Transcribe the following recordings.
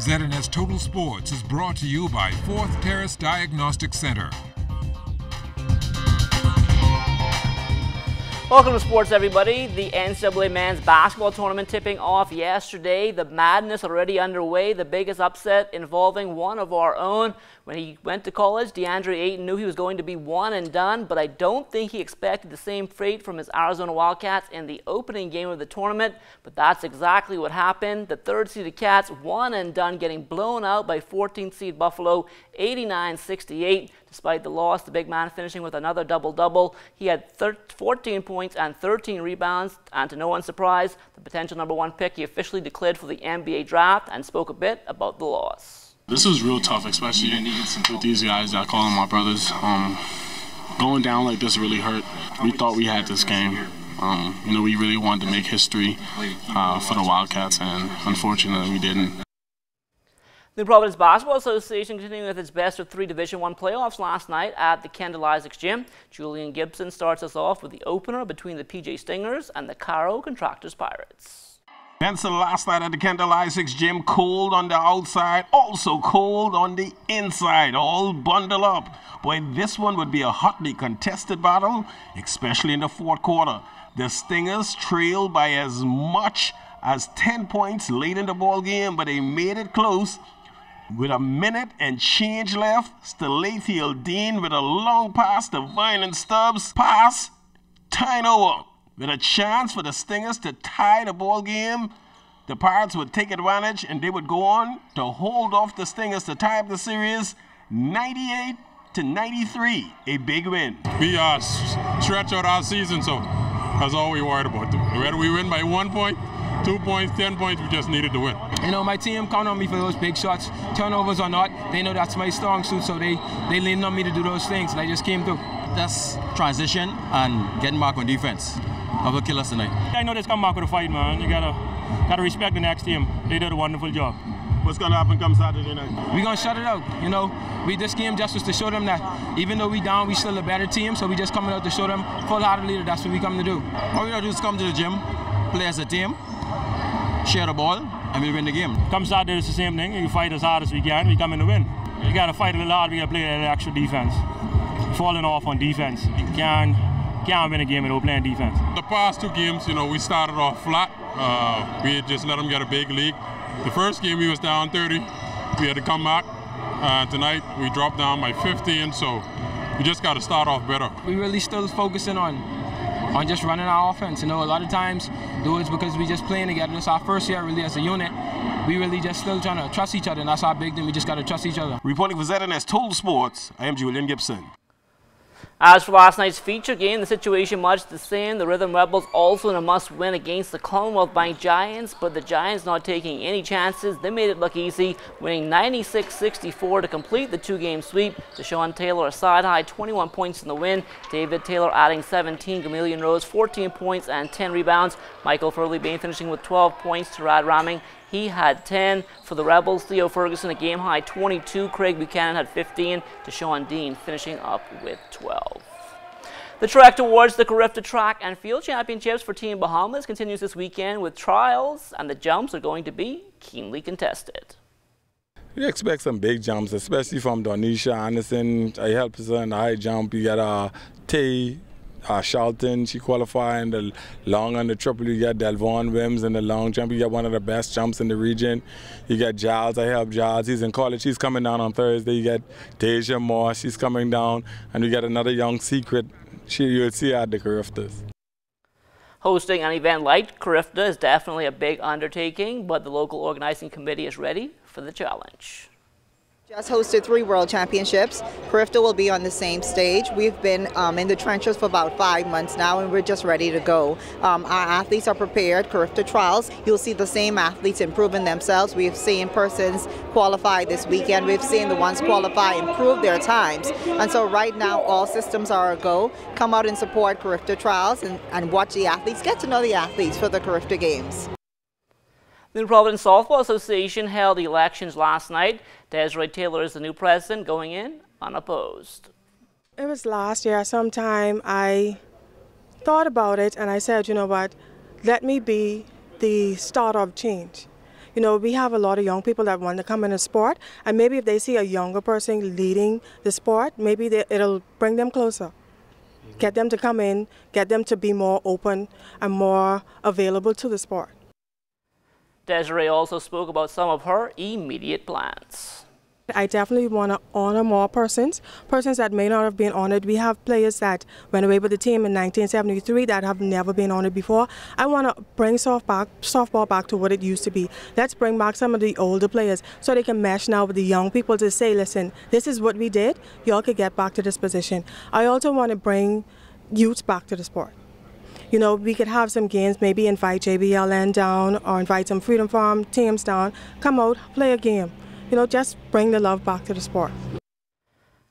ZNS Total Sports is brought to you by 4th Terrace Diagnostic Center. Welcome to sports, everybody. The NCAA men's basketball tournament tipping off yesterday. The madness already underway. The biggest upset involving one of our own. When he went to college, DeAndre Ayton knew he was going to be one and done, but I don't think he expected the same fate from his Arizona Wildcats in the opening game of the tournament. But that's exactly what happened. The third-seeded Cats, one and done, getting blown out by 14th seed Buffalo, 89-68. Despite the loss, the big man finishing with another double-double. He had 14 points and 13 rebounds, and to no one's surprise, the potential #1 pick he officially declared for the NBA draft, and spoke a bit about the loss. This was real tough, especially with these guys that I call them my brothers. Going down like this really hurt. We thought we had this game. We really wanted to make history for the Wildcats, and unfortunately we didn't. The Providence Basketball Association continuing with its best of 3 Division I playoffs last night at the Kendall Isaacs Gym. Julian Gibson starts us off with the opener between the PJ Stingers and the Caro Contractors Pirates. Benson last night at the Kendall Isaacs Gym, cold on the outside, also cold on the inside, all bundled up. Boy, this one would be a hotly contested battle, especially in the fourth quarter. The Stingers trailed by as much as 10 points late in the ball game, but they made it close. With a minute and change left, Stalathiel Dean with a long pass to Violent Stubbs. Pass, turnover. With a chance for the Stingers to tie the ball game, the Pirates would take advantage and they would go on to hold off the Stingers to tie up the series 98-93. A big win. We stretch out our season, so that's all we worried about. Whether we win by 1 point, 2 points, 10 points, we just needed to win. My team count on me for those big shots, turnovers or not. They know that's my strong suit, so they lean on me to do those things, and I just came through. That's transition and getting back on defense. That will kill us tonight. I know this come back with a fight, man. You gotta respect the next team. They did a wonderful job. What's gonna happen come Saturday night? We're gonna shut it out. This game just was to show them that even though we down, we still a better team. So we just coming out to show them full-heartedly that that's what we come to do. All we gotta do is come to the gym, play as a team, share the ball, and we win the game. Come Saturday, it's the same thing. You fight as hard as we can. We come in to win. You gotta fight a little hard. We gotta play an extra defense. Falling off on defense. You can't win a game without playing defense. The past 2 games, we started off flat. We just let them get a big lead. The first game we was down 30. We had to come back. Tonight we dropped down by 15, so we just got to start off better. We really still focusing on just running our offense. A lot of times it's because we just playing together. It's our first year really as a unit. We really just still trying to trust each other, and that's our big thing. We just got to trust each other. Reporting for ZNS Total Sports, I am Julian Gibson. As for last night's feature game, the situation much the same. The Rhythm Rebels also in a must-win against the Commonwealth Bank Giants, but the Giants not taking any chances. They made it look easy, winning 96-64 to complete the 2-game sweep. Deshaun Taylor a side-high 21 points in the win. David Taylor adding 17. Gamalion Rose 14 points and 10 rebounds. Michael Furley-Bain finishing with 12 points. Tarad Ramming, he had 10 for the Rebels. Theo Ferguson a game-high 22. Craig Buchanan had 15. Deshaun Dean finishing up with 12. The trek towards the Carifta Track and Field Championships for Team Bahamas continues this weekend with trials, and the jumps are going to be keenly contested. We expect some big jumps, especially from Donisha Anderson. I help her in the high jump. You got Tay Charlton, she qualified in the long and the triple. You got Delvon Wims in the long jump. You got one of the best jumps in the region. You got Giles. I help Giles. He's in college. He's coming down on Thursday. You got Deja Moore. She's coming down. And we got another young secret. You'll see her at the Cariftas. Hosting an event like Carifta is definitely a big undertaking, but the local organizing committee is ready for the challenge. Just hosted 3 World Championships. Carifta will be on the same stage. We've been in the trenches for about 5 months now, and we're just ready to go. Our athletes are prepared. Carifta trials, you'll see the same athletes improving themselves. We've seen persons qualify this weekend. We've seen the ones qualify improve their times. And so right now, all systems are a go. Come out and support Carifta trials and watch the athletes. Get to know the athletes for the Carifta Games. The Providence Softball Association held elections last night. Desiree Taylor is the new president, going in unopposed. It was last year sometime. I thought about it and I said, you know what, let me be the start of change. You know, we have a lot of young people that want to come in a sport, and maybe if they see a younger person leading the sport, maybe it'll bring them closer. Get them to come in, get them to be more open and more available to the sport. Desiree also spoke about some of her immediate plans. I definitely want to honor more persons that may not have been honored. We have players that went away with the team in 1973 that have never been honored before. I want to bring softball back to what it used to be. Let's bring back some of the older players so they can mesh now with the young people to say, listen, this is what we did. Y'all could get back to this position. I also want to bring youth back to the sport. You know, we could have some games, maybe invite JBLN down or invite some Freedom Farm teams down. Come out, play a game. You know, just bring the love back to the sport.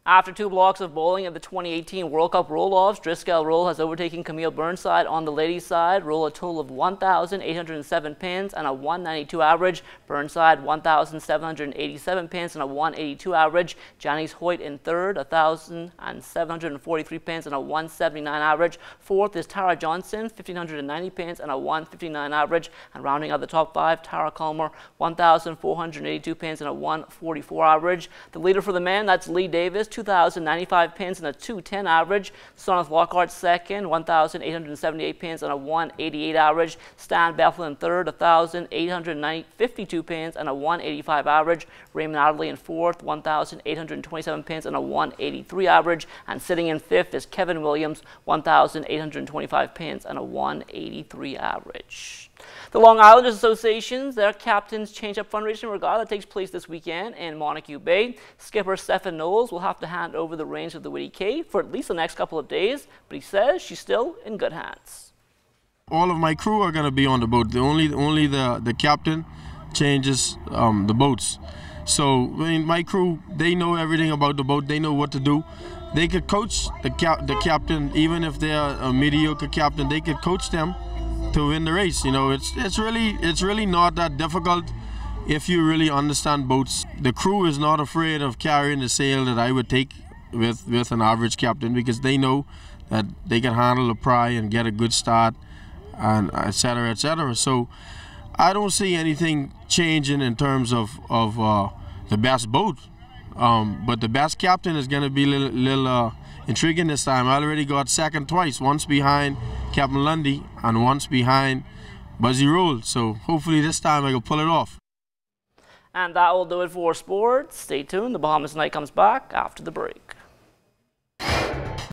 After 2 blocks of bowling at the 2018 World Cup roll-offs, Driscoll Roll has overtaken Camille Burnside on the ladies' side. Roll a total of 1,807 pins and a 192 average. Burnside 1,787 pins and a 182 average. Janice Hoyt in third, 1,743 pins and a 179 average. Fourth is Tara Johnson, 1,590 pins and a 159 average. And rounding out the top 5, Tara Culmer, 1,482 pins and a 144 average. The leader for the men, that's Lee Davis, 2,095 pins and a 210 average. Soneth Lockhart second, 1,878 pins and a 188 average. Stan Bethel in third, 1,852 pins and a 185 average. Raymond Adderley in fourth, 1,827 pins and a 183 average. And sitting in fifth is Kevin Williams, 1,825 pins and a 183 average. The Long Islanders Association's their captain's change-up fundraising regatta that takes place this weekend in Montague Bay. Skipper Stephen Knowles will have to hand over the reins of the Whitty K for at least the next couple of days, but he says she's still in good hands. All of my crew are going to be on the boat. Only the captain changes the boats. So I mean, my crew, they know everything about the boat. They know what to do. They could coach the captain, even if they're a mediocre captain. They could coach them to win the race. You know, it's really not that difficult if you really understand boats. The crew is not afraid of carrying the sail that I would take with an average captain, because they know that they can handle the pry and get a good start, and etc. etc. So I don't see anything changing in terms of the best boat, but the best captain is going to be a little intriguing this time. I already got second twice, once behind Captain Lundy and once behind Buzzy Roll. So hopefully this time I can pull it off. And that will do it for sports. Stay tuned. The Bahamas Night comes back after the break.